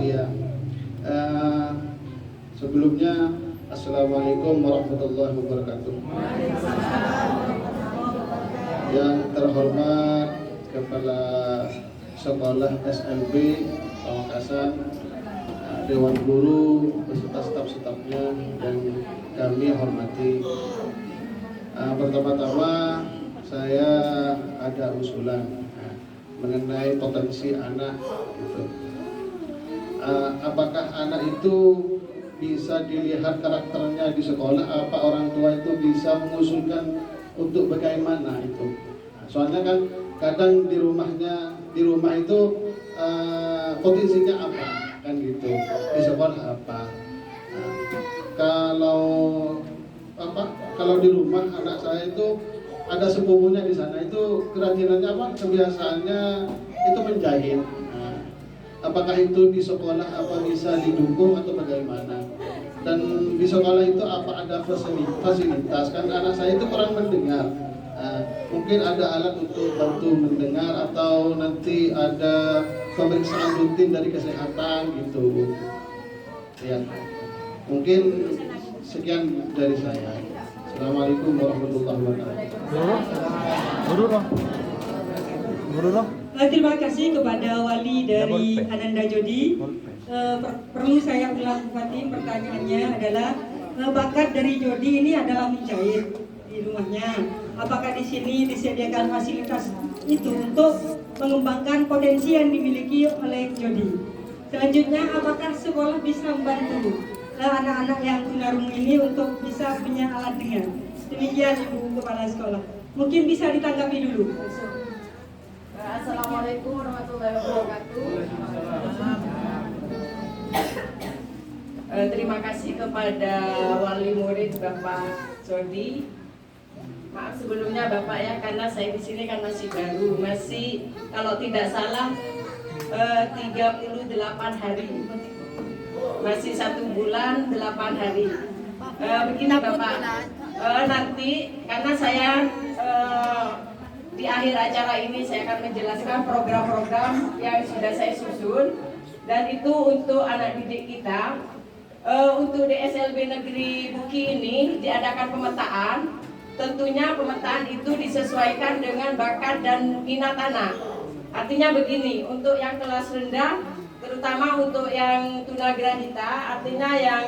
Iya. Eh, Sebelumnya, Assalamualaikum warahmatullahi wabarakatuh. Yang terhormat Kepala Sekolah SLB Pamekasan, Dewan Guru beserta staf-stafnya yang kami hormati. Pertama-tama saya ada usulan mengenai potensi anak gitu. Apakah anak itu bisa dilihat karakternya di sekolah, apa orang tua itu bisa mengusulkan untuk bagaimana itu. Soalnya kan kadang di rumah itu potensinya apa kan gitu, di sekolah apa. Kalau di rumah anak saya itu ada sepupunya di sana, itu kerajinannya apa, kebiasaannya itu menjahit. Apakah itu di sekolah apa bisa didukung atau bagaimana? Dan di sekolah itu apa ada fasilitas? Kan anak saya itu kurang mendengar. Mungkin ada alat untuk bantu mendengar atau nanti ada pemeriksaan rutin dari kesehatan gitu. Ya, mungkin sekian dari saya. Assalamualaikum warahmatullahi wabarakatuh. Guru. Terima kasih kepada wali dari Ananda Jodi. Perlu saya ulang kembali pertanyaannya adalah bakat dari Jodi ini adalah menjahit di rumahnya. Apakah di sini disediakan fasilitas itu untuk mengembangkan potensi yang dimiliki oleh Jodi? Selanjutnya, apakah sekolah bisa membantu anak-anak yang tunarungu ini untuk bisa punya alat dengar? Demikian Ibu Kepala Sekolah. Mungkin bisa ditanggapi dulu. Assalamualaikum warahmatullahi wabarakatuh. Terima kasih kepada wali murid Bapak Jodi. Maaf sebelumnya Bapak ya, karena saya di sini kan masih baru, masih kalau tidak salah 38 hari, masih 1 bulan 8 hari. Begini Bapak, nanti karena saya di akhir acara ini saya akan menjelaskan program-program yang sudah saya susun, dan itu untuk anak didik kita. Untuk di SLB Negeri Buki ini diadakan pemetaan. Tentunya pemetaan itu disesuaikan dengan bakat dan minat anak. Artinya begini, untuk yang kelas rendah, terutama untuk yang tunagrahita, artinya yang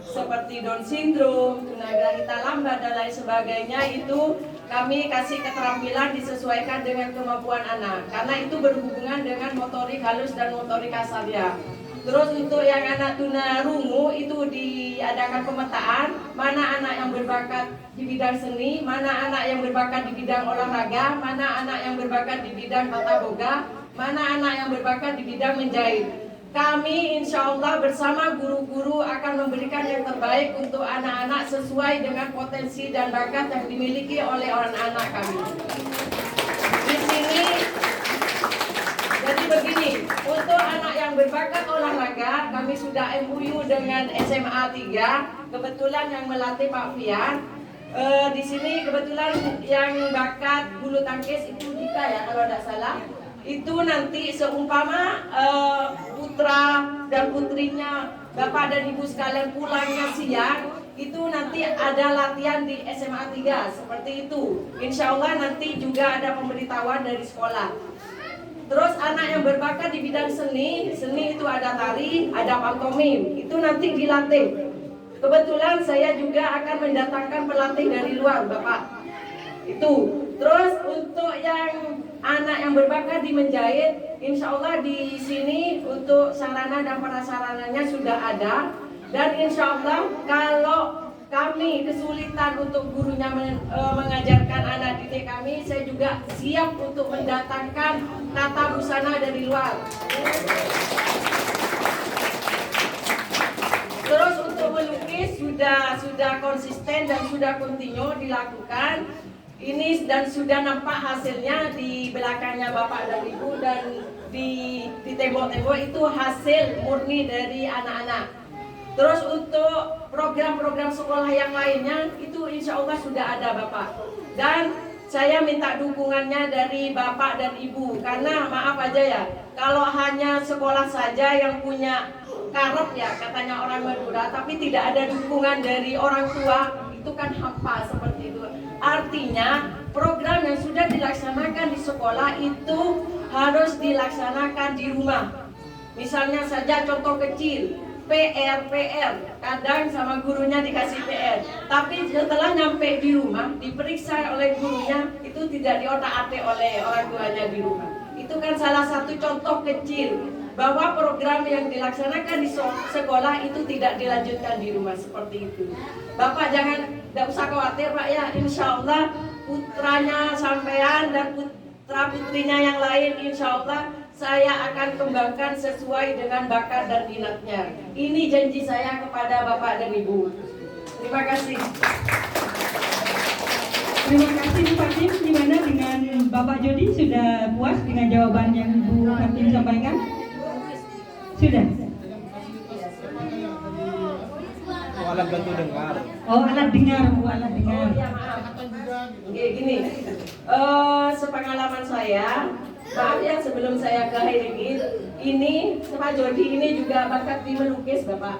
seperti Down syndrome, tunagrahita lambat dan lain sebagainya, itu kami kasih keterampilan disesuaikan dengan kemampuan anak, karena itu berhubungan dengan motorik halus dan motorik kasarnya. Terus untuk yang anak tunarungu itu diadakan pemetaan, mana anak yang berbakat di bidang seni, mana anak yang berbakat di bidang olahraga, mana anak yang berbakat di bidang tata boga, mana anak yang berbakat di bidang menjahit. Kami insya Allah bersama guru-guru akan memberikan yang terbaik untuk anak-anak sesuai dengan potensi dan bakat yang dimiliki oleh anak-anak kami. Di sini, jadi begini, untuk anak yang berbakat olahraga, kami sudah MOU dengan SMA 3, kebetulan yang melatih Pak Fian. Di sini kebetulan yang bakat bulu tangkis itu Dika ya kalau tidak salah. Itu nanti seumpama putra dan putrinya Bapak dan Ibu sekalian pulangnya siang, itu nanti ada latihan di SMA 3 seperti itu. Insya Allah nanti juga ada pemberitahuan dari sekolah. Terus anak yang berbakat di bidang seni itu ada tari, ada pantomim, itu nanti dilatih. Kebetulan saya juga akan mendatangkan pelatih dari luar, Bapak. Itu. Terus untuk yang anak yang berbakat di menjahit, insya Allah di sini untuk sarana dan prasarananya sudah ada. Dan insya Allah kalau kami kesulitan untuk gurunya mengajarkan anak didik kami, saya juga siap untuk mendatangkan tata busana dari luar. Terus untuk melukis sudah konsisten dan sudah kontinu dilakukan. Ini dan sudah nampak hasilnya di belakangnya Bapak dan Ibu, dan di tembok-tembok itu hasil murni dari anak-anak. Terus untuk program-program sekolah yang lainnya itu insya Allah sudah ada Bapak. Dan saya minta dukungannya dari Bapak dan Ibu, karena maaf aja ya, kalau hanya sekolah saja yang punya karep ya katanya orang Madura, tapi tidak ada dukungan dari orang tua, itu kan hampa seperti itu. Artinya program yang sudah dilaksanakan di sekolah itu harus dilaksanakan di rumah. Misalnya saja contoh kecil, PR, kadang sama gurunya dikasih PR, tapi setelah nyampe di rumah, diperiksa oleh gurunya, itu tidak diotak-atik oleh orang tuanya di rumah. Itu kan salah satu contoh kecil bahwa program yang dilaksanakan di sekolah itu tidak dilanjutkan di rumah, seperti itu. Bapak tidak usah khawatir Pak ya, insya Allah putranya sampean dan putra putrinya yang lain insya Allah saya akan kembangkan sesuai dengan bakat dan minatnya. Ini janji saya kepada Bapak dan Ibu. Terima kasih. Terima kasih Bu Fatim. Gimana dengan Bapak Jody, sudah puas dengan jawaban yang Bu Fatim sampaikan? Sudah. Oh, alat bantu dengar. Oh, alat dengar, Bu, alat dengar. Ya maaf. Gini, sepengalaman saya, maaf ya sebelum saya ke Hiring ini Pak Jody ini juga bakat di melukis Bapak.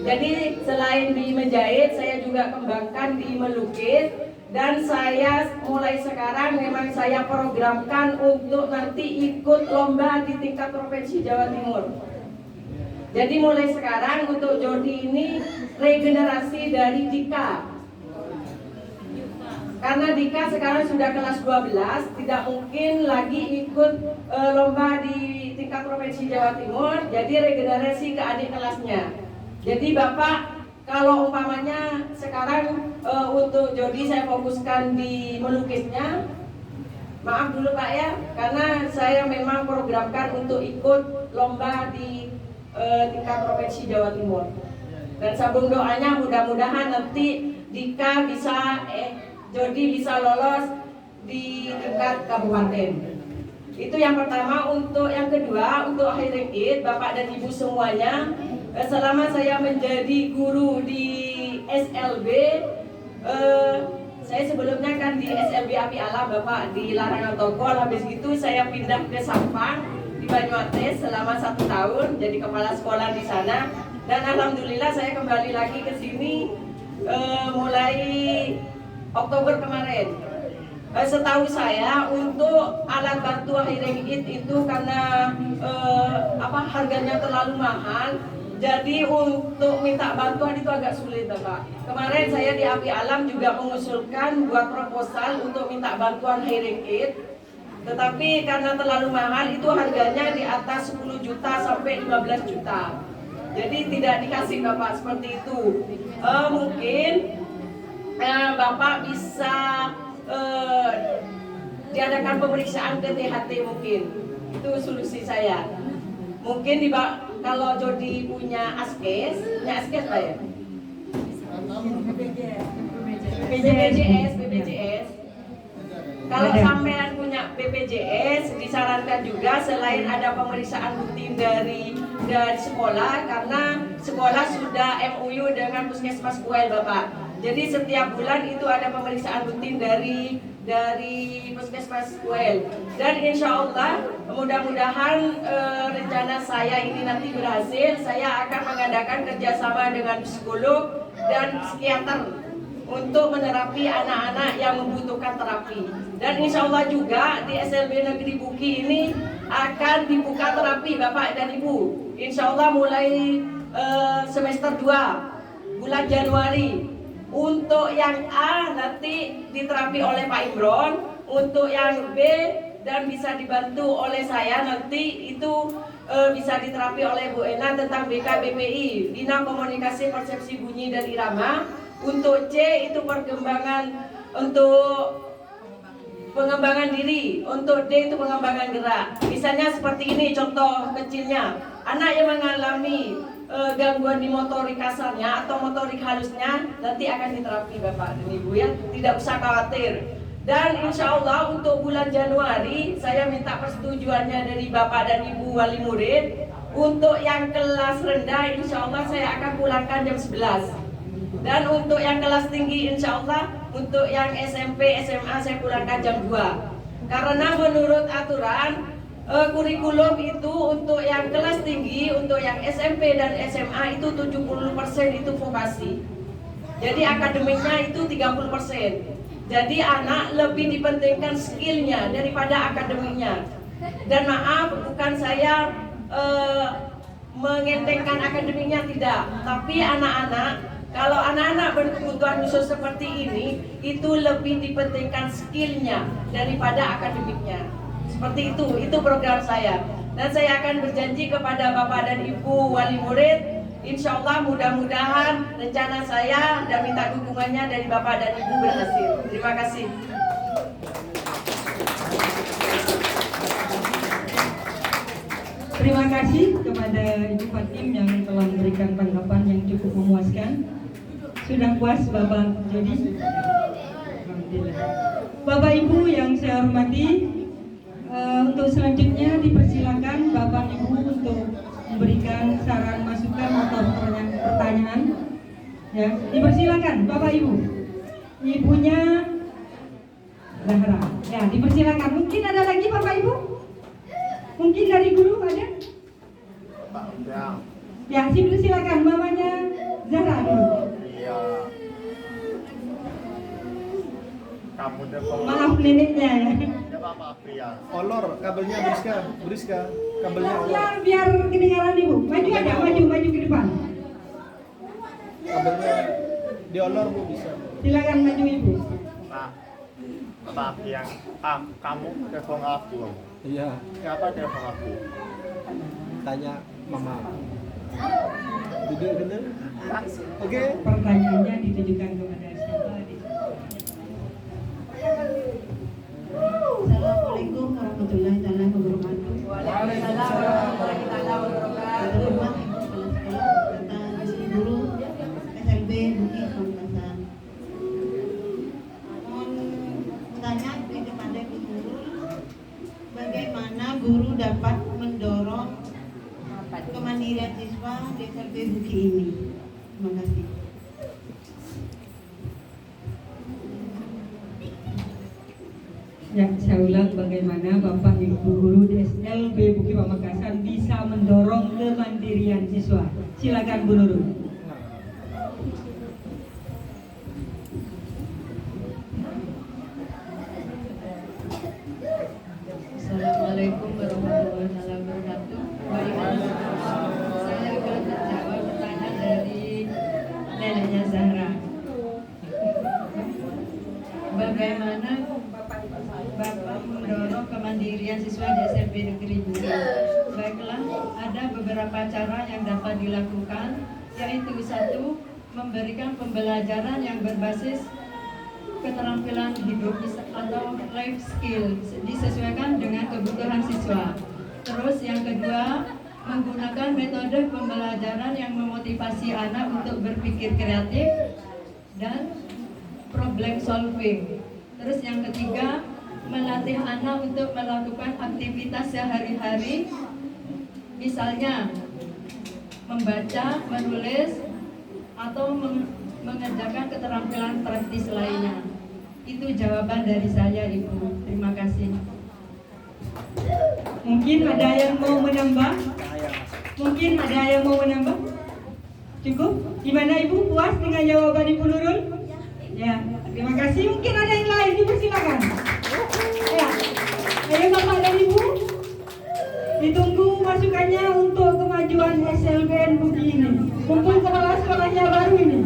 Jadi selain di menjahit, saya juga kembangkan di melukis. Dan saya mulai sekarang memang saya programkan untuk nanti ikut lomba di tingkat provinsi Jawa Timur. Jadi mulai sekarang untuk Jody ini regenerasi dari Dika. Karena Dika sekarang sudah kelas 12, tidak mungkin lagi ikut lomba di tingkat provinsi Jawa Timur. Jadi regenerasi ke adik kelasnya. Jadi Bapak, kalau umpamanya sekarang untuk Jody saya fokuskan di melukisnya, maaf dulu Pak ya, karena saya memang programkan untuk ikut lomba di tingkat provinsi Jawa Timur. Dan sambung doanya mudah-mudahan nanti Dika bisa, Jody bisa lolos di tingkat kabupaten. Itu yang pertama. Untuk yang kedua, untuk Hiring It, Bapak dan Ibu semuanya, selama saya menjadi guru di SLB, saya sebelumnya kan di SLB Api Alam Bapak di Larangan Togol, habis itu saya pindah ke Sampang di Banyuates selama 1 tahun jadi kepala sekolah di sana, dan alhamdulillah saya kembali lagi ke sini mulai Oktober kemarin. Setahu saya untuk alat bantu Hiring It itu karena harganya terlalu mahal. Jadi untuk minta bantuan itu agak sulit Bapak. Kemarin saya di Api Alam juga mengusulkan buat proposal untuk minta bantuan Hiring It. Tetapi karena terlalu mahal itu harganya di atas 10 juta sampai 15 juta. Jadi tidak dikasih Bapak seperti itu. Mungkin Bapak bisa diadakan pemeriksaan ke THT mungkin. Itu solusi saya. Mungkin kalau Jody punya askes Pak ya? BPJS. Kalau sampean punya BPJS, disarankan juga selain ada pemeriksaan rutin dari sekolah, karena sekolah sudah MOU dengan Puskesmas UL Bapak. Jadi setiap bulan itu ada pemeriksaan rutin dari Puskesmas UL. Dan insya Allah mudah-mudahan rencana saya ini nanti berhasil. Saya akan mengadakan kerjasama dengan psikolog dan psikiater untuk menerapi anak-anak yang membutuhkan terapi. Dan insya Allah juga di SLB Negeri Buki ini akan dibuka terapi Bapak dan Ibu. Insya Allah mulai semester 2 bulan Januari. Untuk yang A nanti diterapi oleh Pak Imron, untuk yang B dan bisa dibantu oleh saya nanti itu bisa diterapi oleh Bu Ena tentang BKBPI, Bina Komunikasi Persepsi Bunyi dan Irama. Untuk C itu pengembangan diri. Untuk D itu pengembangan gerak. Misalnya seperti ini contoh kecilnya, anak yang mengalami gangguan di motorik kasarnya atau motorik halusnya nanti akan diterapi Bapak dan Ibu ya, tidak usah khawatir. Dan insya Allah untuk bulan Januari saya minta persetujuannya dari Bapak dan Ibu wali murid. Untuk yang kelas rendah insya Allah saya akan pulangkan jam 11. Dan untuk yang kelas tinggi insya Allah, untuk yang SMP, SMA saya pulangkan jam 2. Karena menurut aturan kurikulum itu untuk yang kelas tinggi, untuk yang SMP dan SMA itu 70% itu vokasi. Jadi akademiknya itu 30%. Jadi anak lebih dipentingkan skillnya daripada akademiknya. Dan maaf, bukan saya mengentengkan akademiknya, tidak. Tapi kalau anak-anak berkebutuhan khusus seperti ini, itu lebih dipentingkan skillnya daripada akademiknya. Seperti itu program saya. Dan saya akan berjanji kepada Bapak dan Ibu wali murid, insya Allah mudah-mudahan rencana saya dan minta dukungannya dari Bapak dan Ibu berhasil. Terima kasih. Terima kasih kepada Ibu Fatim yang telah memberikan tanggapan yang cukup memuaskan. Sudah puas Bapak Jody? Alhamdulillah. Bapak Ibu yang saya hormati, untuk selanjutnya dipersilakan Bapak Ibu untuk memberikan saran masukan atau pertanyaan. Ya, dipersilakan Bapak Ibu. Ibunya Zahra. Ya, dipersilakan. Mungkin ada lagi Bapak Ibu? Mungkin dari guru ada? Ya, silakan mamanya Zahra dulu. Iya. Kamu Maaf neneknya ya. Bapak Pria. Olor kabelnya Briska, kabelnya olor. Biar kedengaran Ibu. Maju aja, maju ke depan. Kabelnya diolor Bu bisa. Silakan maju Ibu. Pak, Bapak Pria. Kamu telepon aku. Iya, Siapa telepon aku? tanya Mama. Duduk bener. Oke. Pertanyaannya ditujukan kepada siapa? Assalamualaikum warahmatullahi wabarakatuh. Waalaikumsalam warahmatullahi wabarakatuh. Terhormat Ibu Kepala Sekolah serta Guru Guru SLB Bukit Pamekasan. Mohon bertanya kepada Ibu Guru, bagaimana guru dapat mendorong kemandirian siswa di SLB Bukit ini? Terima kasih. Ya, saya ulang bagaimana Bapak Ibu Guru di SLB Bukit Pamekasan bisa mendorong kemandirian siswa. Silakan Bu Nurul. Assalamualaikum warahmatullahi wabarakatuh. Saya akan menjawab pertanyaan dari neneknya Zahra. Bagaimana Bapak mendorong kemandirian siswa di SMP Negeri Bukit? Baiklah, ada beberapa cara yang dapat dilakukan, yaitu satu, memberikan pembelajaran yang berbasis keterampilan hidup atau life skill disesuaikan dengan kebutuhan siswa. Terus yang kedua, menggunakan metode pembelajaran yang memotivasi anak untuk berpikir kreatif dan problem solving. Terus yang ketiga, melatih anak untuk melakukan aktivitas sehari-hari, misalnya membaca, menulis, atau mengerjakan keterampilan praktis lainnya. Itu jawaban dari saya, Ibu. Terima kasih. Mungkin ada yang mau menambah? Cukup? Gimana Ibu, puas dengan jawaban Ibu Nurul? Ya, terima kasih. Mungkin ada yang lain, dipersilakan. Ya, ayo Bapak dan Ibu, ditunggu masukannya untuk kemajuan SLBN Bukit ini. Mumpung kepala sekolahnya baru ini.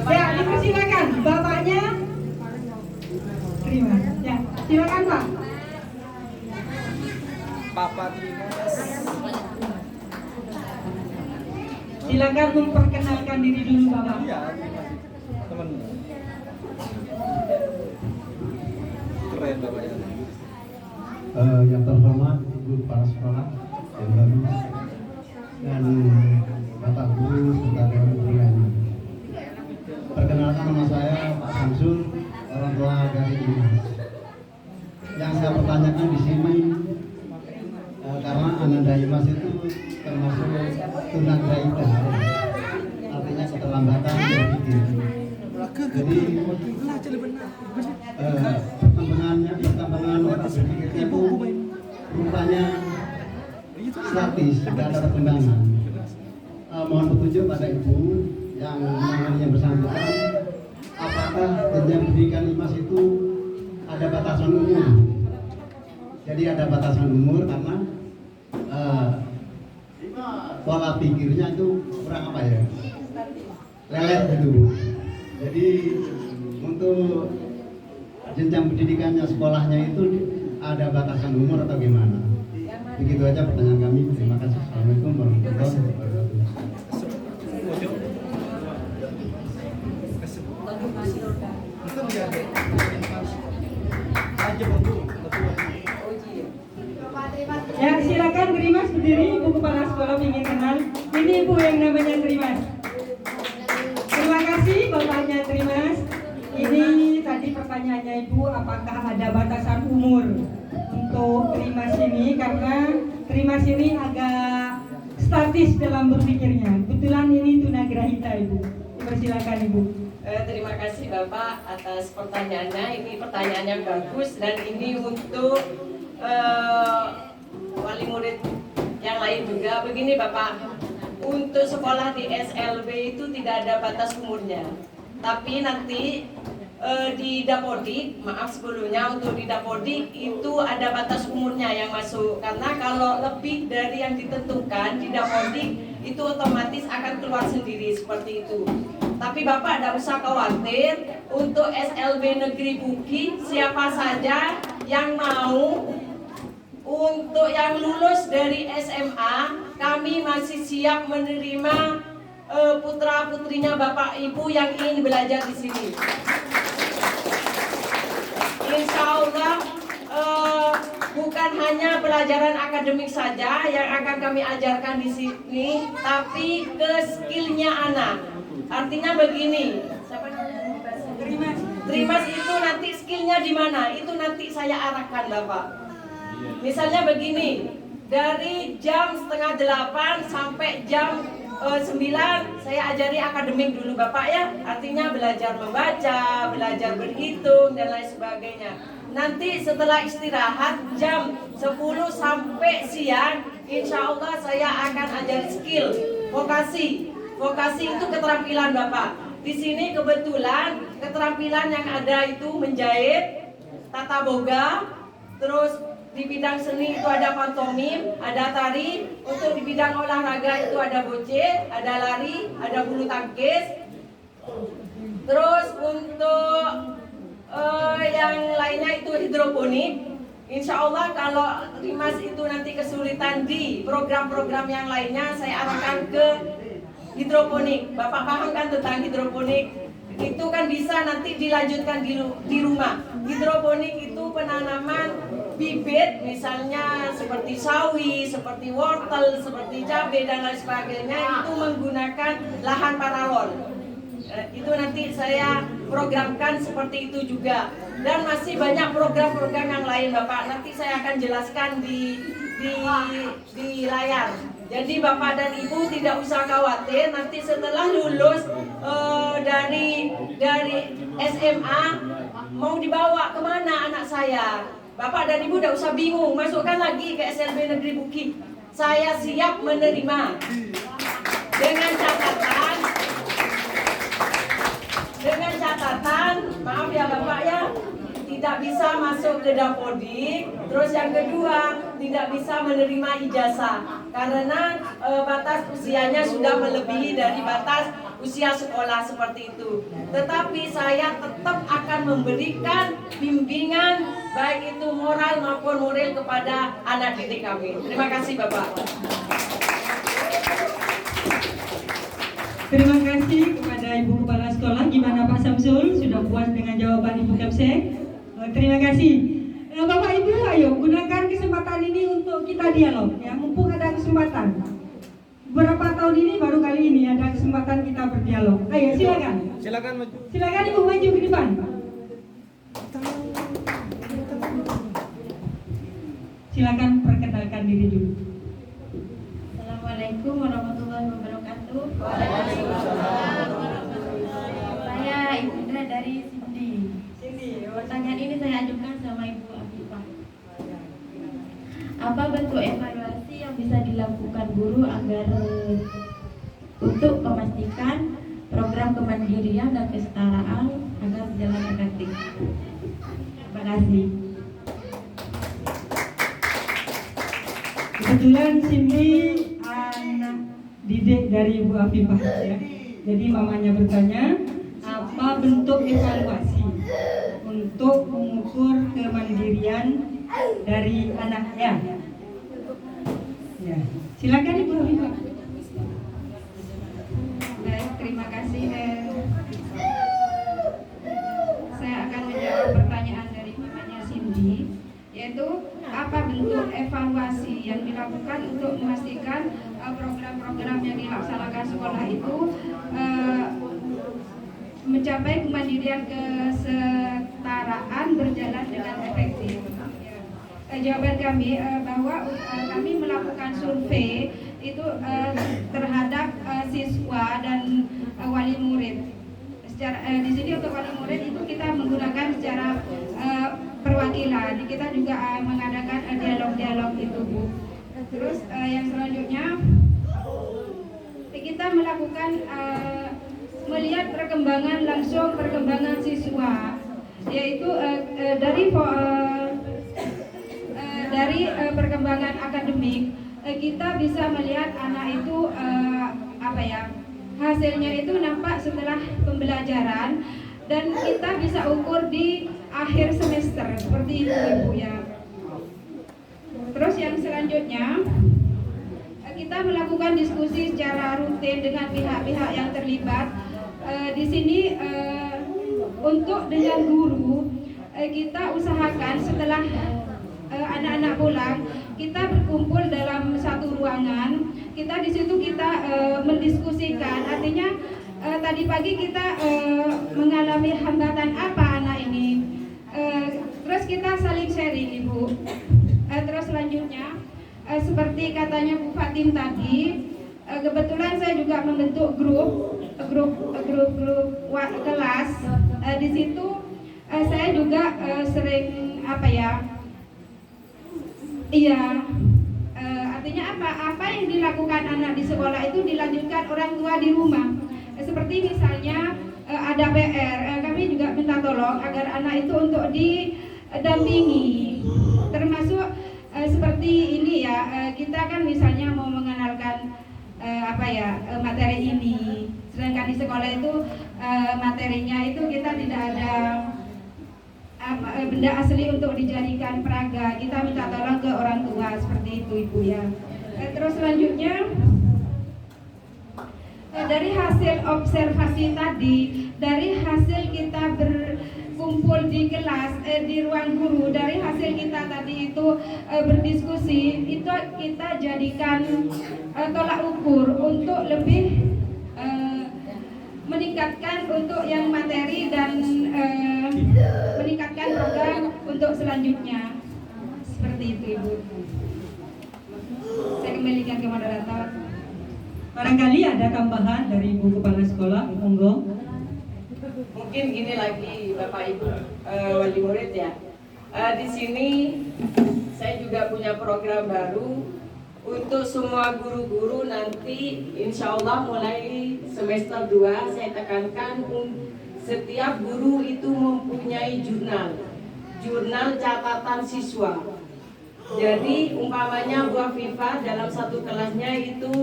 Ya, dipersilakan. Bapaknya terima. Ya, silakan Pak. Papa terima. Silakan memperkenalkan diri dulu Bapak. Iya, teman. Keren Bapaknya. Yang terhormat Ibu Kepala Sekolah yang baru dan Bapak Guru serta Dewan Undian. Perkenalkan nama saya Pak Samsul, orang tua dari Dimas. Yang saya pertanyakan di sini karena Ananda Dimas itu termasuk tunagrahita, artinya keterlambatan berpikir. Jadi perkembangan Bapak berpikirnya itu rupanya statis, tidak ada perkembangan. Mohon petunjuk pada Ibu yang mengenai bersangkutan, apakah jenjang pendidikan IMAS itu ada batasan umur? Jadi ada batasan umur karena pola pikirnya itu kurang apa ya? Lelet gitu. Jadi untuk jenjang pendidikannya sekolahnya itu ada batasan umur atau gimana? Begitu aja pertanyaan kami. Terima kasih. Assalamualaikum warahmatullahi wabarakatuh. Ya, silakan Trimas berdiri. Ibu kepala sekolah ingin kenal. Ini ibu yang namanya Trimas. Terima kasih bapaknya Trimas. Ini tadi pertanyaannya ibu, apakah ada batasan umur untuk Trimas ini? Karena Trimas ini agak statis dalam berpikirnya. Kebetulan ini tunagrahita ibu. Persilakan ibu. Terima kasih Bapak atas pertanyaannya. Ini pertanyaan yang bagus dan ini untuk wali murid yang lain juga. Begini Bapak, untuk sekolah di SLB itu tidak ada batas umurnya. Tapi nanti di Dapodik, maaf sebelumnya untuk di Dapodik itu ada batas umurnya yang masuk. Karena kalau lebih dari yang ditentukan di Dapodik itu otomatis akan keluar sendiri seperti itu. Tapi Bapak tidak usah khawatir, untuk SLB Negeri Buki siapa saja yang mau, untuk yang lulus dari SMA kami masih siap menerima putra-putrinya Bapak Ibu yang ingin belajar di sini. Insya Allah bukan hanya pelajaran akademik saja yang akan kami ajarkan di sini, tapi ke skillnya anak. Artinya begini, siapa namanya? Trimas itu nanti skillnya di mana? Itu nanti saya arahkan Bapak. Misalnya begini, dari jam 7:30 sampai jam 9 saya ajari akademik dulu Bapak ya. Artinya belajar membaca, belajar berhitung dan lain sebagainya. Nanti setelah istirahat jam 10 sampai siang, insya Allah saya akan ajari skill vokasi. Vokasi itu keterampilan Bapak. Di sini kebetulan keterampilan yang ada itu menjahit, tata boga, terus di bidang seni itu ada pantomim, ada tari. Untuk di bidang olahraga itu ada bocce, ada lari, ada bulu tangkis. Terus untuk yang lainnya itu hidroponik. Insya Allah kalau Trimas itu nanti kesulitan di program-program yang lainnya, saya arahkan ke hidroponik. Bapak paham kan tentang hidroponik? Itu kan bisa nanti dilanjutkan di rumah. Hidroponik itu penanaman bibit, misalnya seperti sawi, seperti wortel, seperti cabai dan lain sebagainya, itu menggunakan lahan paralon. Itu nanti saya programkan seperti itu juga. Dan masih banyak program-program yang lain Bapak. Nanti saya akan jelaskan di layar. Jadi Bapak dan Ibu tidak usah khawatir, nanti setelah lulus dari SMA mau dibawa kemana anak saya, Bapak dan Ibu tidak usah bingung, masukkan lagi ke SLB Negeri Buki. Saya siap menerima dengan catatan, maaf ya Bapak ya, tidak bisa masuk ke Dapodik. Terus yang kedua, tidak bisa menerima ijazah karena batas usianya sudah melebihi dari batas usia sekolah seperti itu. Tetapi saya tetap akan memberikan bimbingan baik itu moral maupun moral kepada anak didik kami. Terima kasih Bapak. Terima kasih kepada Ibu Kepala Sekolah. Gimana Pak Samsul? Sudah puas dengan jawaban Ibu Kapsek? Terima kasih. Bapak Ibu, ayo gunakan kesempatan ini untuk kita dialog ya, mumpung ada kesempatan. Beberapa tahun ini baru kali ini ada kesempatan kita berdialog. Ayo silakan. Silakan Ibu maju ke depan. Silakan perkenalkan diri dulu. Assalamualaikum warahmatullahi wabarakatuh. Saya Ibu Pertanyaan ini saya ajukan sama Ibu Afifah. Apa bentuk evaluasi yang bisa dilakukan guru agar untuk memastikan program kemandirian dan kesetaraan agar berjalan efektif? Terima kasih. Kebetulan Cindy anak didik dari Ibu Afifah ya. Jadi mamanya bertanya, apa bentuk evaluasi untuk mengukur kemandirian dari anaknya? Ya, silakan Ibu Afifah. Baik, terima kasih. Saya akan menjawab pertanyaan dari mamanya Cindy, yaitu apa bentuk evaluasi yang dilakukan untuk memastikan program-program yang dilaksanakan sekolah itu mencapai kemandirian kesetaraan berjalan dengan efektif. Jawaban kami bahwa kami melakukan survei itu terhadap siswa dan wali murid. Di sini untuk wali murid itu kita menggunakan secara perwakilan. Kita juga mengadakan dialog-dialog itu, Bu. Terus yang selanjutnya kita melakukan melihat perkembangan siswa, yaitu dari perkembangan akademik kita bisa melihat anak itu hasilnya itu nampak setelah pembelajaran dan kita bisa ukur di akhir semester seperti itu, Ibu ya. Terus yang selanjutnya kita melakukan diskusi secara rutin dengan pihak-pihak yang terlibat. Di sini untuk dengan guru kita usahakan setelah anak-anak pulang kita berkumpul dalam satu ruangan. Kita di situ kita mendiskusikan. Artinya tadi pagi kita mengalami hambatan apa anak ini. Terus kita saling sharing, Ibu. Terus selanjutnya seperti katanya Bu Fatim tadi, kebetulan saya juga membentuk grup kelas. Di situ saya juga sering artinya apa yang dilakukan anak di sekolah itu dilanjutkan orang tua di rumah. Seperti misalnya ada PR, kami juga minta tolong agar anak itu untuk didampingi, termasuk seperti ini ya, kita kan misalnya mau mengenalkan materi ini, sedangkan di sekolah itu materinya itu kita tidak ada benda asli untuk dijadikan peraga. Kita minta tolong ke orang tua seperti itu, Ibu ya. Terus selanjutnya dari hasil observasi tadi, dari hasil kita berkumpul di kelas, di ruang guru, dari hasil kita tadi itu berdiskusi, itu kita jadikan tolak ukur untuk lebih meningkatkan untuk yang materi dan meningkatkan program untuk selanjutnya. Seperti itu, Ibu. Saya kembalikan ke moderator. Barangkali ada tambahan dari Ibu Kepala Sekolah, monggo. Mungkin gini lagi Bapak Ibu wali murid ya. Di sini saya juga punya program baru untuk semua guru-guru nanti insya Allah mulai semester 2 saya tekankan setiap guru itu mempunyai jurnal catatan siswa. Jadi umpamanya Bu Afifah dalam satu kelasnya itu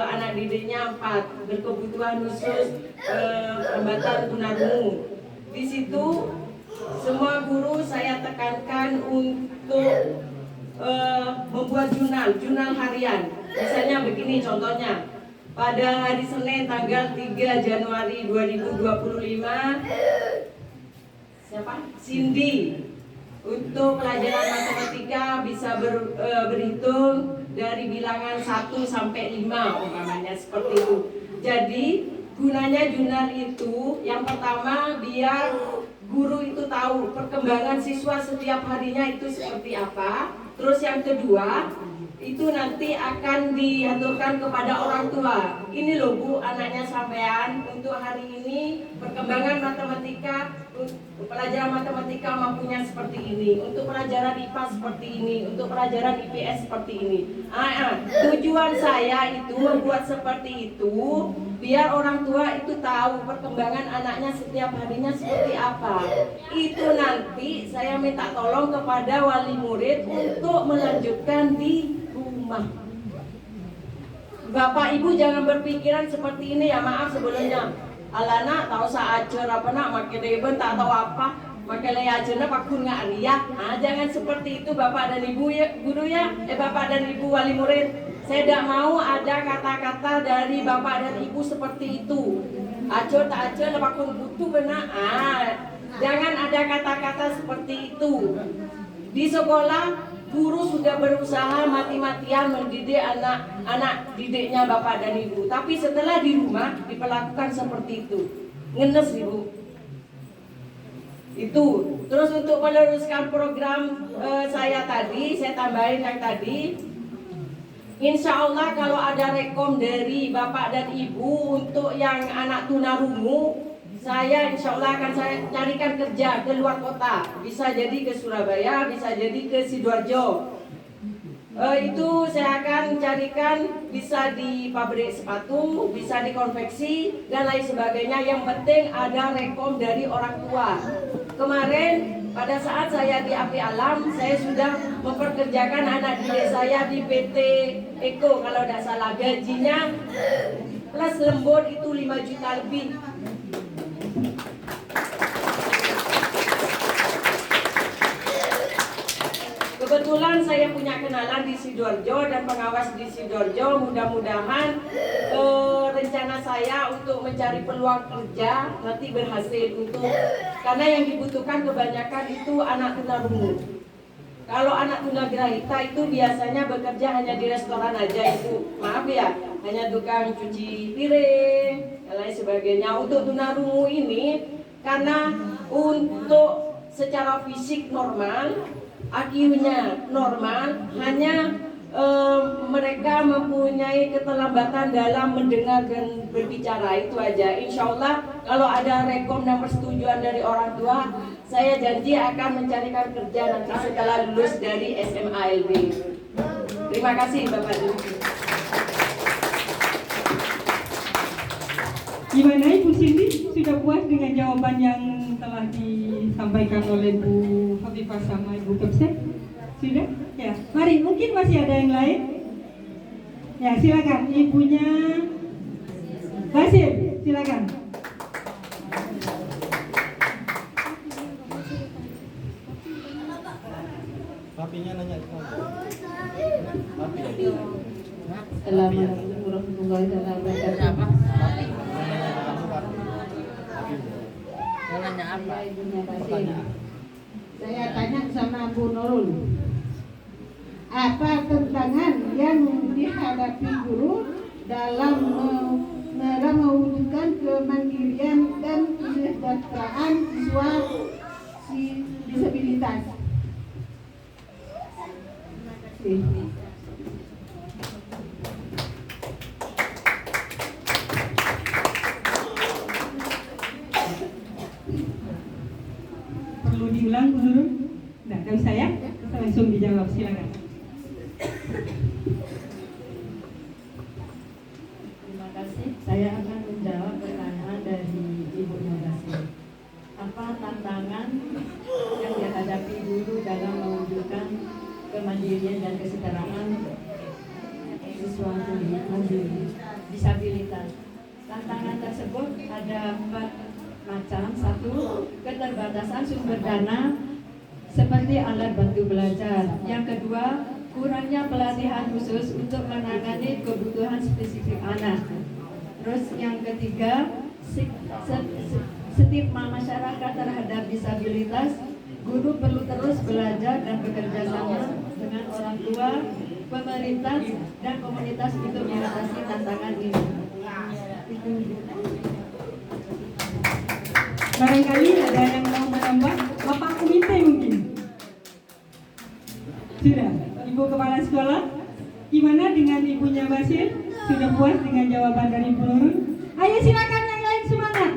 anak didiknya 4 berkebutuhan khusus hambatan tunarungu. Di situ semua guru saya tekankan untuk membuat jurnal harian. Misalnya begini contohnya, pada hari Senin tanggal 3 Januari 2025 Cindy untuk pelajaran matematika bisa berhitung dari bilangan 1 sampai 5 umpamanya seperti itu. Jadi gunanya jurnal itu yang pertama biar guru itu tahu perkembangan siswa setiap harinya itu seperti apa. Terus yang kedua itu nanti akan diaturkan kepada orang tua. Ini loh Bu, anaknya sampean untuk hari ini perkembangan matematika pelajaran matematika mampunya seperti ini, untuk pelajaran IPA seperti ini, untuk pelajaran IPS seperti ini. Tujuan saya itu membuat seperti itu biar orang tua itu tahu perkembangan anaknya setiap harinya seperti apa. Itu nanti saya minta tolong kepada wali murid untuk melanjutkan di rumah. Bapak Ibu jangan berpikiran seperti ini ya, maaf sebelumnya. Alana tahu saajar apa nak makin reben tak tahu apa makin lay aja nak pakun nggak ria. Jangan seperti itu Bapak dan Ibu ya, guru ya, Bapak dan Ibu wali murid. Saya tidak mau ada kata-kata dari Bapak dan Ibu seperti itu. Ajar tak ajar pakun butuh benar. Jangan ada kata-kata seperti itu. Di sekolah guru sudah berusaha mati-matian mendidik anak-anak didiknya Bapak dan Ibu. Tapi setelah di rumah diperlakukan seperti itu. Ngenes Ibu. Itu. Terus untuk meneruskan program saya tambahin yang tadi. Insya Allah kalau ada rekom dari Bapak dan Ibu untuk yang anak tunarungu, saya insya Allah akan saya carikan kerja ke luar kota. Bisa jadi ke Surabaya, bisa jadi ke Sidoarjo. Itu saya akan carikan bisa di pabrik sepatu, bisa di konveksi dan lain sebagainya. Yang penting ada rekom dari orang tua. Kemarin pada saat saya di Api Alam, saya sudah memperkerjakan anak didik saya di PT Eko. Kalau tidak salah gajinya plus lembur itu 5 juta lebih. Kebetulan saya punya kenalan di Sidoarjo dan pengawas di Sidoarjo. Mudah-mudahan rencana saya untuk mencari peluang kerja nanti berhasil karena yang dibutuhkan kebanyakan itu anak tunarungu. Kalau anak tunagrahita itu biasanya bekerja hanya di restoran aja itu, maaf ya, hanya tukang cuci piring dan lain sebagainya. Untuk tunarungu ini karena untuk secara fisik normal, IQ-nya normal, hanya mereka mempunyai keterlambatan dalam mendengar dan berbicara, itu aja. Insya Allah kalau ada rekom dan persetujuan dari orang tua, saya janji akan mencarikan kerja nanti setelah lulus dari SMALB. Terima kasih Bapak Ibu. Gimana Ibu Cindy? Sudah puas dengan jawaban yang telah disampaikan oleh Bu Habibah sama Ibu Kepsek? Sudah? Ya, mari, mungkin masih ada yang lain? Ya, silakan ibunya Basil, silakan. Papinya nanya ke kamu. Papi. Assalamualaikum warahmatullahi wabarakatuh. Nanya apa? Ibunya Basil. Saya tanya sama Bu Nurul, apa tantangan yang dihadapi guru dalam mewujudkan kemandirian dan kesejahteraan siswa disabilitas? Terima kasih. Perlu diulang Bu Nurul? Tidak usah ya? Kita langsung dijawab, silakan. Terima kasih. Saya akan menjawab pertanyaan dari Ibunya Basil. Apa tantangan yang dihadapi guru dalam mewujudkan kemandirian dan kesetaraan siswa disabilitas? Tantangan tersebut ada 4 macam. 1. Keterbatasan sumber dana seperti alat bantu belajar. Yang kedua, kurangnya pelatihan khusus untuk menangani kebutuhan spesifik anak. Terus yang ketiga, stigma masyarakat terhadap disabilitas. Guru perlu terus belajar dan bekerja sama dengan orang tua, pemerintah, dan komunitas untuk mengatasi tantangan ini. Barangkali ada yang mau menambah, Bapak Komite mungkin? Sudah, Ibu Kepala Sekolah, gimana dengan Ibunya Basil? Sudah puas dengan jawaban dari Ibu Nurul? Ayo silakan yang lain semangat.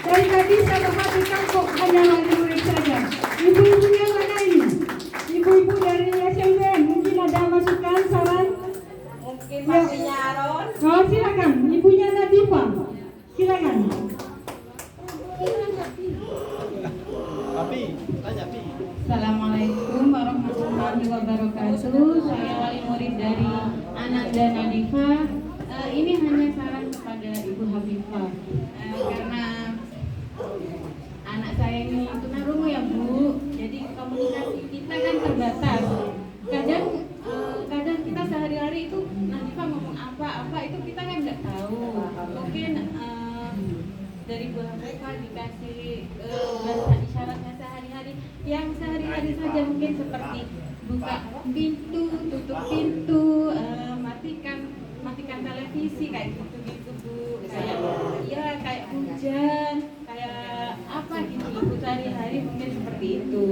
Dari tadi saya perhatikan kok hanya wali murid saja. Ibu-ibunya mana ini? Ibu-ibu dari SMPN, mungkin ada masukan, saran? Mungkin pastinya Aron. Oh, silakan, ibunya Nadifa. Silakan. Tapi, tanya Pi. Assalamualaikum warahmatullahi wabarakatuh. Saya wali murid dari Ananda Nadifa. Ini hanya saran kepada Ibu Habifah, karena anak saya ini tunarungu ya Bu. Jadi komunikasi kita kan terbatas. Kadang kita sehari-hari itu Nadifa ngomong apa itu kita kan nggak tahu. Mungkin dari Bu Habifah dikasih bahasa isyaratnya sehari-hari yang sehari-hari saja, mungkin seperti buka pintu, tutup pintu, matikan televisi kayak gitu Bu. Kayak hujan, kayak apa gitu Bu, sehari-hari mungkin seperti itu.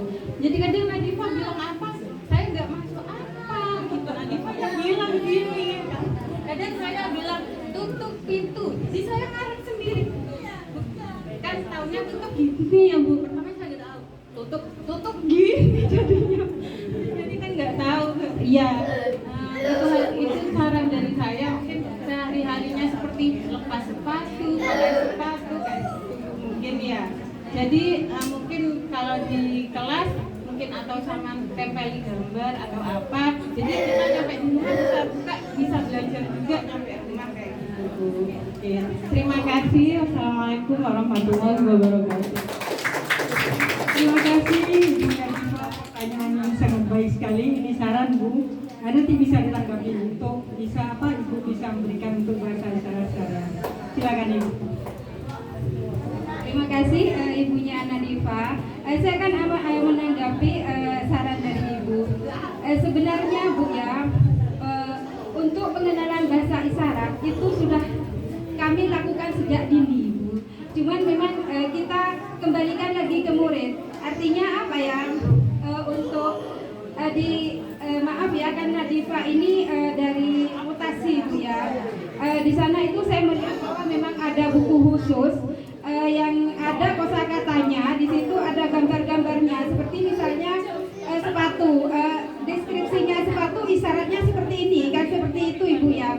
Jadi kadang Nadifa bilang apa, saya nggak masuk apa gitu. Nadifa yang bilang gini, kadang saya bilang tutup pintu, jadi saya ngarep sendiri. Kan tahunya tutup gini ya Bu, pertama saya nggak tahu tutup gini jadinya, jadi kan nggak tahu. Iya, itu saran dari saya. Mungkin sehari-harinya seperti lepas sepatu, pakai sepatu kayak gitu mungkin ya. Jadi mungkin kalau di kelas mungkin atau sama tempeli gambar atau apa, jadi kita nyampe di rumah bisa belajar juga nyampe rumah kayak gitu. Oke. Terima kasih. Wassalamualaikum warahmatullahi wabarakatuh. Terima kasih Ibu Nadifa, pertanyaan yang sangat baik sekali. Ini saran Bu, nanti bisa ditanggapi untuk Ibu bisa memberikan untuk bahasa isyarat secara. Silakan Ibu. Terima kasih Ibunya Nadifa. Saya akan menanggapi saran dari Ibu. Sebenarnya Bu ya, untuk pengenalan bahasa isyarat itu sudah kami lakukan sejak dini Bu. Cuman memang kita kembalikan lagi ke murid. Artinya apa ya? Untuk maaf ya, kan Nadifa ini dari mutasi Bu ya. Di sana itu saya melihat bahwa memang ada buku khusus yang ada kosakatanya. Di situ ada gambar-gambarnya, seperti misalnya sepatu, deskripsinya sepatu, isyaratnya seperti ini kan, seperti itu Ibu ya.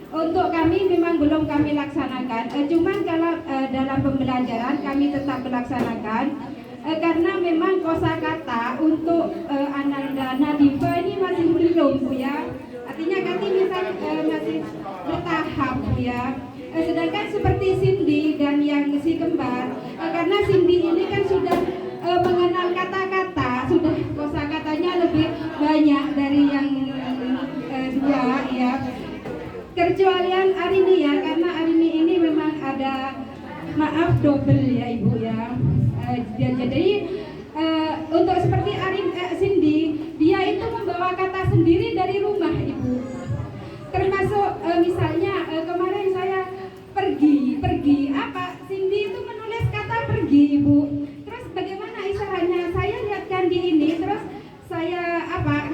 Untuk kami memang belum kami laksanakan, cuman kalau dalam pembelajaran kami tetap melaksanakan, karena memang kosakata untuk Ananda Nadifa ini masih belum Bu ya. Artinya kami masih bertahap Bu ya. Sedangkan seperti Cindy dan yang si kembar, karena Cindy ini kan sudah mengenal kata-kata, sudah kosakatanya lebih banyak dari yang dua ya. Kecualian Arini ya, karena Arini ini memang ada maaf double ya Ibu ya. Jadi untuk seperti Cindy, dia itu membawa kata sendiri dari rumah Ibu. Termasuk misalnya kemarin saya pergi apa, Cindy itu menulis kata pergi Ibu. Terus bagaimana isyaratnya? Saya lihatkan di ini, terus saya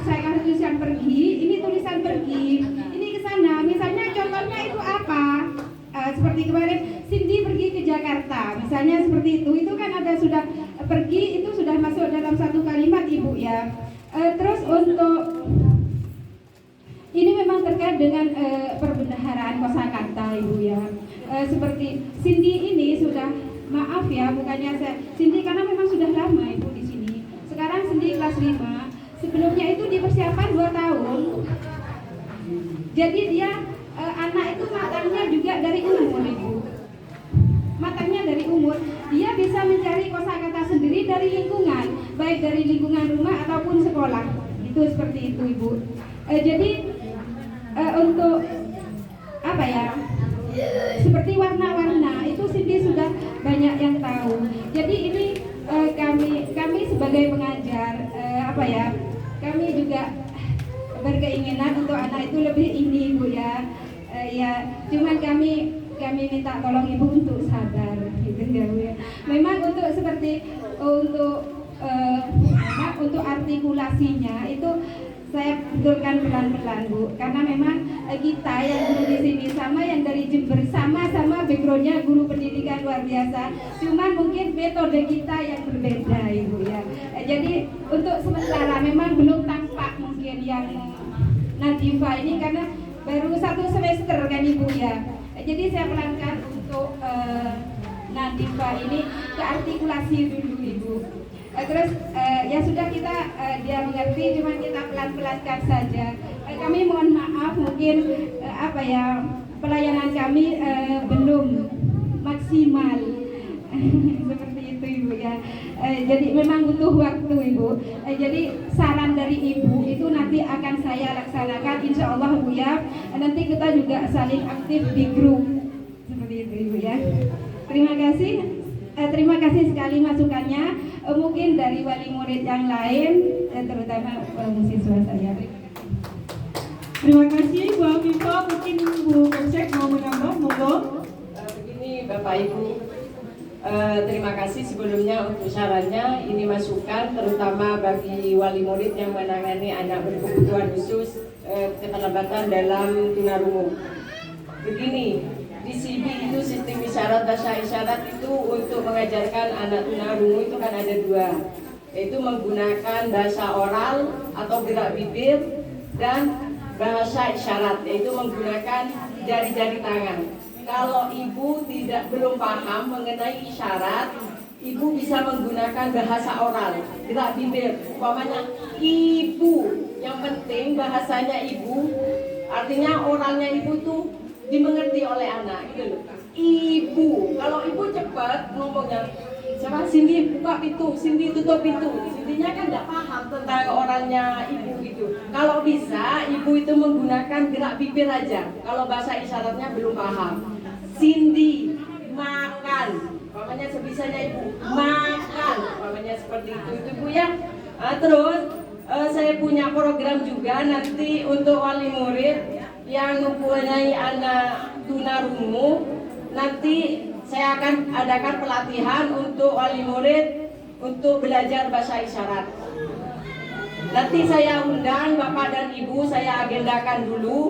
kasih tulisan pergi, ini tulisan pergi, ini ke sana. Misalnya contohnya itu apa? Seperti kemarin Cindy pergi ke Jakarta, misalnya seperti itu kan ada sudah pergi, itu sudah masuk dalam satu kalimat Ibu ya. Terus untuk ini memang terkait dengan perbendaharaan kosakata Ibu ya. Seperti Cindy ini sudah, maaf ya, bukannya saya Cindy karena memang sudah lama Ibu di sini. Sekarang Cindy kelas 5. Sebelumnya itu di persiapan 2 tahun. Jadi dia anak itu matangnya juga dari umur Ibu. Matangnya dari umur. Dia bisa mencari kosakata sendiri dari lingkungan, baik dari lingkungan rumah ataupun sekolah. Itu seperti itu Ibu. Jadi untuk apa ya? Seperti warna-warna itu Cindy sudah banyak yang tahu. Jadi ini kami sebagai pengajar kami juga berkeinginan untuk anak itu lebih ini Bu ya. Cuman kami minta tolong Ibu untuk sabar gitu ya Bu ya. Memang untuk seperti untuk artikulasinya itu saya betulkan pelan-pelan Bu, karena memang kita yang guru di sini sama yang dari Jember sama-sama backgroundnya guru pendidikan luar biasa, cuma mungkin metode kita yang berbeda Ibu ya. Jadi untuk sementara memang belum tampak mungkin yang Nadifa ini karena baru 1 semester kan Ibu ya. Jadi saya pelankan untuk Nadifa ini ke artikulasi dulu Ibu. Terus ya sudah kita dia mengerti, cuma kita pelan-pelankan saja. Kami mohon maaf mungkin pelayanan kami belum maksimal seperti itu Ibu ya. Jadi memang butuh waktu Ibu. Jadi saran dari Ibu itu nanti akan saya laksanakan insya Allah Bu ya. Nanti kita juga saling aktif di grup seperti itu Ibu ya. Terima kasih sekali masukannya. Mungkin dari wali murid yang lain, terutama siswa saya. Terima kasih Bu Afifah. Mungkin Bu Konsek mau menambah, monggo. Begini Bapak Ibu, terima kasih sebelumnya untuk sarannya. Ini masukan terutama bagi wali murid yang menangani anak berkebutuhan khusus keterlambatan dalam tunarungu. Begini, di CB itu sistem isyarat bahasa isyarat itu untuk mengajarkan anak tunarungu itu kan ada 2, yaitu menggunakan bahasa oral atau gerak bibir dan bahasa isyarat, yaitu menggunakan jari-jari tangan. Kalau ibu belum paham mengenai isyarat, ibu bisa menggunakan bahasa oral, gerak bibir, umpamanya ibu. Yang penting bahasanya ibu, artinya oralnya ibu tuh dimengerti oleh anak gitu loh. Ibu, kalau ibu cepat ngomongnya siapa Cindy buka pintu, Cindy tutup pintu, Cindy-nya kan nggak paham tentang orangnya ibu gitu. Kalau bisa ibu itu menggunakan gerak bibir aja. Kalau bahasa isyaratnya belum paham. Cindy makan, namanya sebisanya ibu makan, namanya seperti itu Bu ya. Terus saya punya program juga nanti untuk wali murid yang mempunyai anak tunarungu. Nanti saya akan adakan pelatihan untuk wali murid untuk belajar bahasa isyarat. Nanti saya undang Bapak dan Ibu, saya agendakan dulu.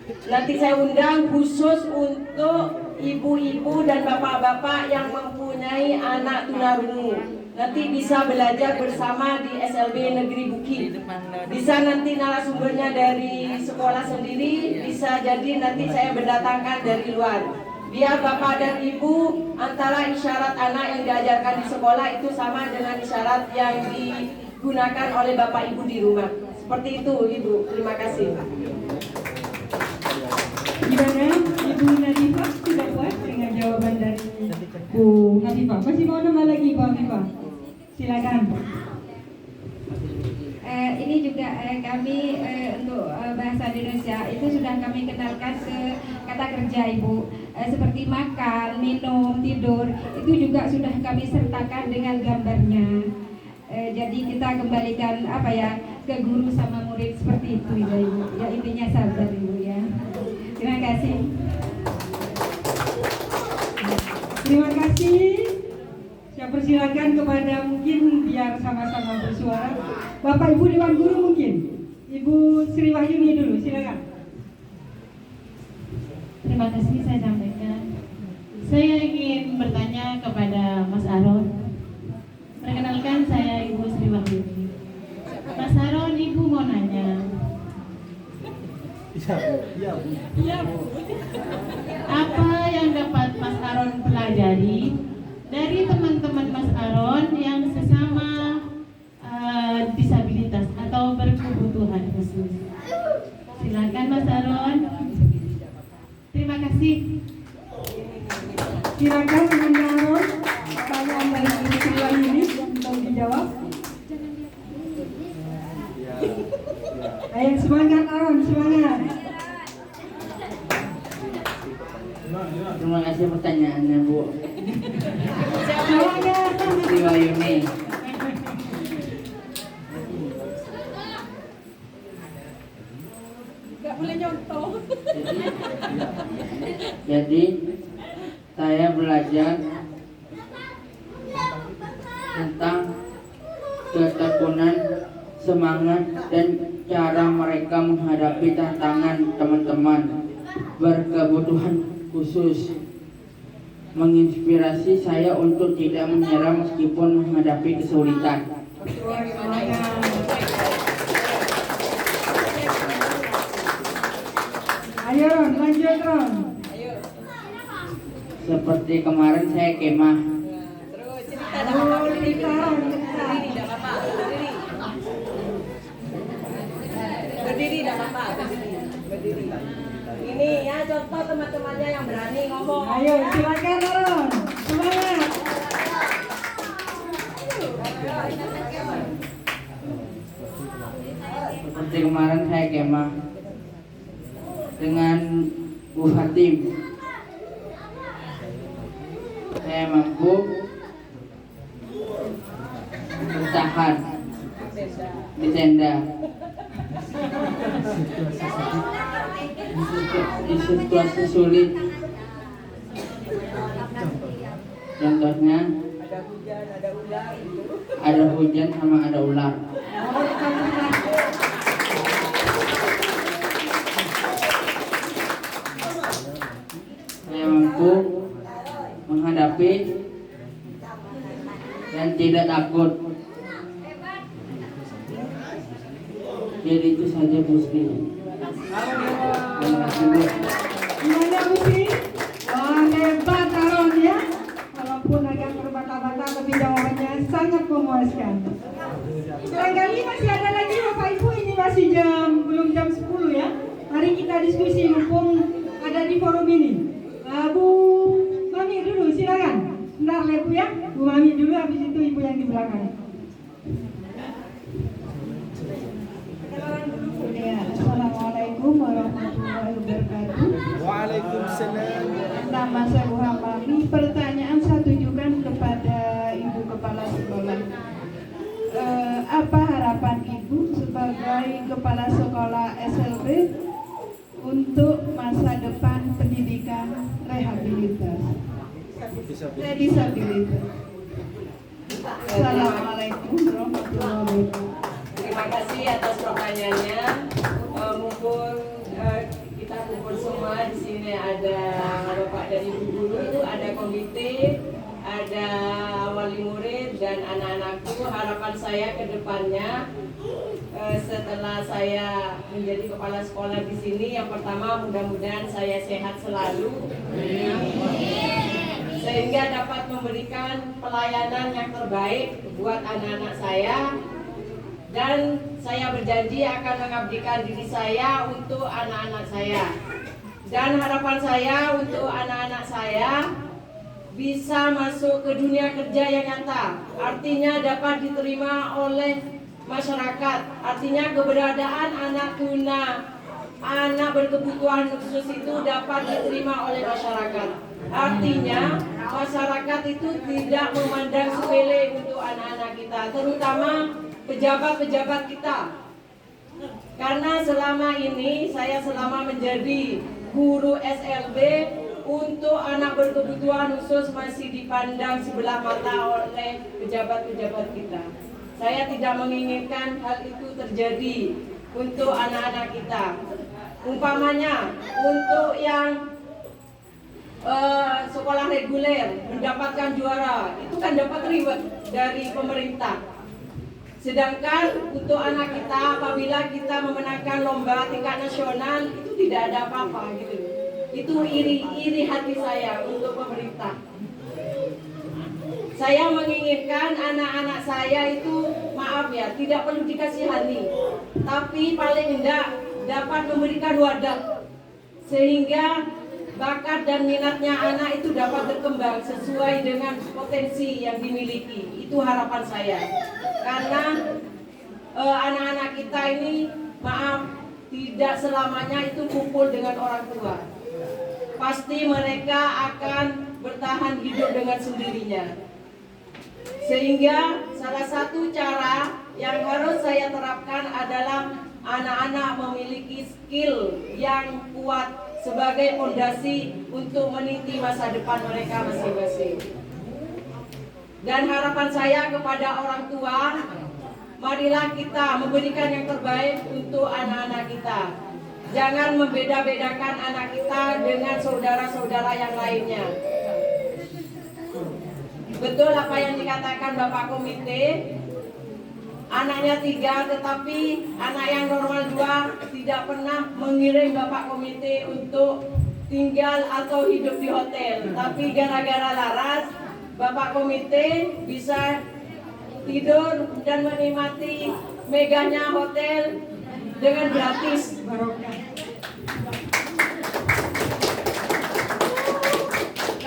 Nanti saya undang khusus untuk ibu-ibu dan bapak-bapak yang mempunyai anak tunarungu. Nanti bisa belajar bersama di SLB Negeri Bukit. Bisa nanti narasumbernya dari sekolah sendiri, bisa jadi nanti saya berdatangkan dari luar. Biar bapak dan ibu antara isyarat anak yang diajarkan di sekolah itu sama dengan isyarat yang digunakan oleh bapak ibu di rumah. Seperti itu Ibu, terima kasih. Gimana Ibu Nadifah, sudah puas dengan jawaban dari Bu Nadifah? Masih mau nambah lagi Bu Nadifah? Silakan. Ini juga kami untuk bahasa Indonesia itu sudah kami kenalkan ke kata kerja Ibu, seperti makan, minum, tidur itu juga sudah kami sertakan dengan gambarnya. Jadi kita kembalikan ke guru sama murid seperti itu ya Ibu. Ya intinya sabar Ibu ya. Terima kasih. Terima kasih. Saya persilakan kepada mungkin biar sama-sama bersuara. Bapak Ibu Dewan Guru mungkin. Ibu Sri Wahyuni dulu, silakan. Terima kasih saya sampaikan. Saya ingin bertanya kepada Mas Aron. Perkenalkan saya Ibu Sri Wahyuni. Mas Aron, Ibu mau nanya. Iya, Bu. Apa yang dapat Mas Aron pelajari dari teman-teman Mas Aron yang sesama disabilitas atau berkebutuhan khusus? Silakan Mas Aron. Terima kasih. Silakan Mas Aron. Pertanyaan dari Ibu Sri Wahyuni untuk dijawab. Ayo semangat Aron, semangat. Terima kasih pertanyaannya Bu Semangat. Sri Wahyuni. Gak boleh nyontoh. Jadi saya belajar tentang ketekunan, semangat dan cara mereka menghadapi tantangan teman-teman berkebutuhan khusus. Menginspirasi saya untuk tidak menyerah meskipun menghadapi kesulitan. Ayo Ron, lanjut Ron. Seperti kemarin saya kemah. Berdiri, tidak apa-apa. Berdiri. Ini ya contoh teman-temannya yang berani ngomong. Ayo silakan Ron, semangat. Seperti kemarin saya kemah dengan Bu Fatim. Saya mampu bertahan di tenda di situasi sulit. Contohnya ada hujan sama ada ular. Saya mampu menghadapi dan tidak takut. Jadi itu saja Bu Sri. Terima kasih Bu. Gimana Bu Sri? Wah hebat Ron ya. Walaupun agak terbata-bata tapi jawabannya sangat memuaskan. Barangkali masih ada lagi Bapak Ibu, ini masih belum jam 10 ya. Mari kita diskusi mumpung ada di forum ini. Bu Mami dulu silakan. Bentar ya Bu ya. Bu Mami dulu, habis itu Ibu yang di belakang. Ya, Assalamualaikum warahmatullahi wabarakatuh. Waalaikumsalam. Nama saya Bu Mami. Pertanyaan saya tujukan kepada Ibu Kepala Sekolah. Apa harapan Ibu sebagai Kepala Sekolah SLB untuk masa depan pendidikan rehabilitasi disabilitas? Assalamualaikum warahmatullahi wabarakatuh. Terima kasih atas pertanyaannya. Mumpung kita kumpul semua di sini, ada Bapak dan Ibu guru, ada komite, ada wali murid dan anak-anakku. Harapan saya ke depannya setelah saya menjadi kepala sekolah di sini, yang pertama mudah-mudahan saya sehat selalu sehingga dapat memberikan pelayanan yang terbaik buat anak-anak saya. Dan saya berjanji akan mengabdikan diri saya untuk anak-anak saya. Dan harapan saya untuk anak-anak saya bisa masuk ke dunia kerja yang nyata. Artinya dapat diterima oleh masyarakat. Artinya keberadaan anak tuna, anak berkebutuhan khusus itu dapat diterima oleh masyarakat. Artinya masyarakat itu tidak memandang sepele untuk anak-anak kita, terutama pejabat-pejabat kita. Karena selama ini saya menjadi guru SLB, untuk anak berkebutuhan khusus masih dipandang sebelah mata oleh pejabat-pejabat kita. Saya tidak menginginkan hal itu terjadi untuk anak-anak kita. Umpamanya untuk yang sekolah reguler mendapatkan juara, itu kan dapat reward dari pemerintah. Sedangkan untuk anak kita, apabila kita memenangkan lomba tingkat nasional, itu tidak ada apa-apa gitu. Itu iri hati saya untuk pemerintah. Saya menginginkan anak-anak saya itu, maaf ya, tidak perlu dikasihani, tapi paling tidak dapat memberikan wadah sehingga bakat dan minatnya anak itu dapat berkembang sesuai dengan potensi yang dimiliki. Itu harapan saya. Karena anak-anak kita ini, maaf, tidak selamanya itu kumpul dengan orang tua. Pasti mereka akan bertahan hidup dengan sendirinya. Sehingga salah satu cara yang harus saya terapkan adalah anak-anak memiliki skill yang kuat sebagai fondasi untuk meniti masa depan mereka masing-masing. Dan harapan saya kepada orang tua, marilah kita memberikan yang terbaik untuk anak-anak kita. Jangan membeda-bedakan anak kita dengan saudara-saudara yang lainnya. Betul apa yang dikatakan Bapak Komite, anaknya 3 tetapi anak yang normal 2 tidak pernah mengirim Bapak Komite untuk tinggal atau hidup di hotel. Tapi gara-gara laras, Bapak Komite bisa tidur dan menikmati meganya hotel dengan gratis.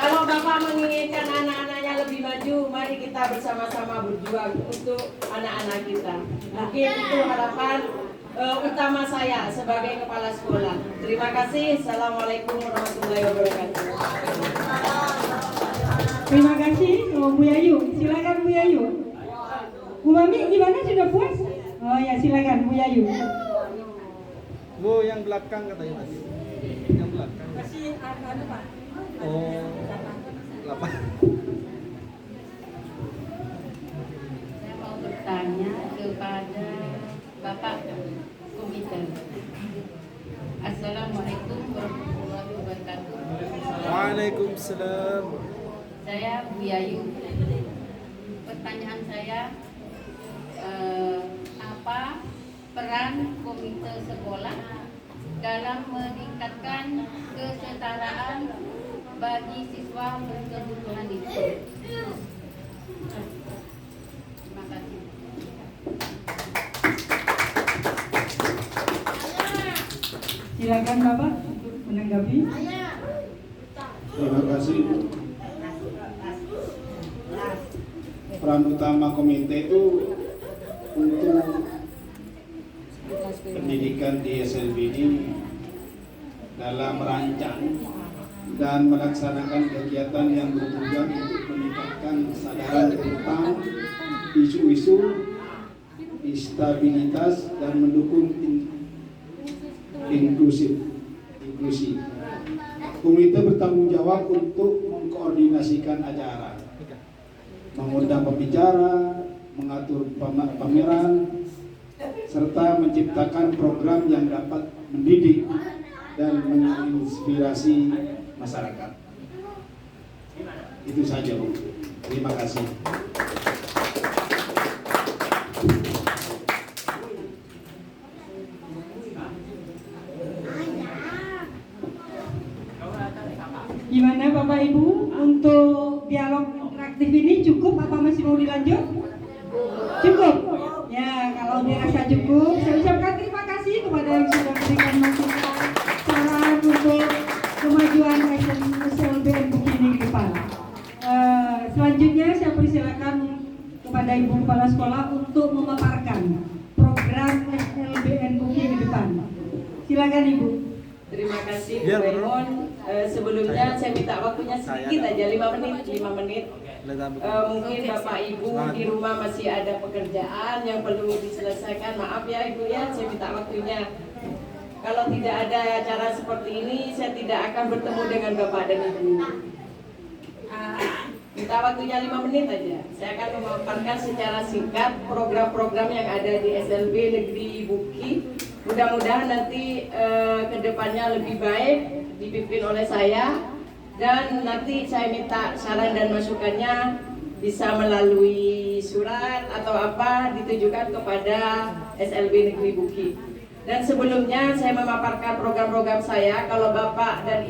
Kalau Bapak menginginkan anak-anaknya lebih maju, mari kita bersama-sama berjuang untuk anak-anak kita. Mungkin itu harapan utama saya sebagai kepala sekolah. Terima kasih. Assalamualaikum warahmatullahi wabarakatuh. Terima kasih Bu Yayu. Silakan Bu Yayu. Bu Mami gimana, sudah puas? Oh ya, silakan Bu Yayu. Bu yang belakang katanya tadi. Yang belakang. Masih ada Pak. Oh, 8. Saya mau bertanya kepada Bapak Komite. Assalamualaikum warahmatullahi wabarakatuh. Waalaikumsalam. Saya Bu Yayu. Pertanyaan saya, apa peran komite sekolah dalam meningkatkan kesetaraan bagi siswa berkebutuhan itu? Terima kasih. Silakan Bapak untuk menanggapi. Terima kasih. Peran utama komite itu untuk pendidikan di SLB ini dalam merancang dan melaksanakan kegiatan yang bertujuan untuk meningkatkan kesadaran tentang isu-isu stabilitas dan mendukung inklusi. Komite bertanggung jawab untuk mengkoordinasikan acara, mengundang pembicara, mengatur pameran, serta menciptakan program yang dapat mendidik dan menginspirasi masyarakat. Itu saja, Bu. Terima kasih. Gimana Bapak Ibu, untuk dialog interaktif ini cukup apa masih mau dilanjut? Cukup? Ya, kalau dirasa cukup, saya ucapkan terima kasih kepada yang sudah memberikan masukan saran untuk kemajuan SLBN Bukit ini ke depan. Selanjutnya saya persilakan kepada Ibu Kepala Sekolah untuk memaparkan program SLBN Bukit ke depan. Silakan Ibu. Terima kasih Bu Raymond. Sebelumnya saya minta waktunya sedikit aja, 5 menit. Mungkin Bapak Ibu di rumah masih ada pekerjaan yang perlu diselesaikan. Maaf ya Ibu ya, saya minta waktunya. Kalau tidak ada acara seperti ini, saya tidak akan bertemu dengan Bapak dan Ibu. Minta waktunya 5 menit aja. Saya akan memaparkan secara singkat program-program yang ada di SLB Negeri Buki. Mudah-mudahan nanti kedepannya lebih baik dipimpin oleh saya, dan nanti saya minta saran dan masukannya bisa melalui surat atau apa ditujukan kepada SLB Negeri Buki. Dan sebelumnya saya memaparkan program-program saya. Kalau Bapak dan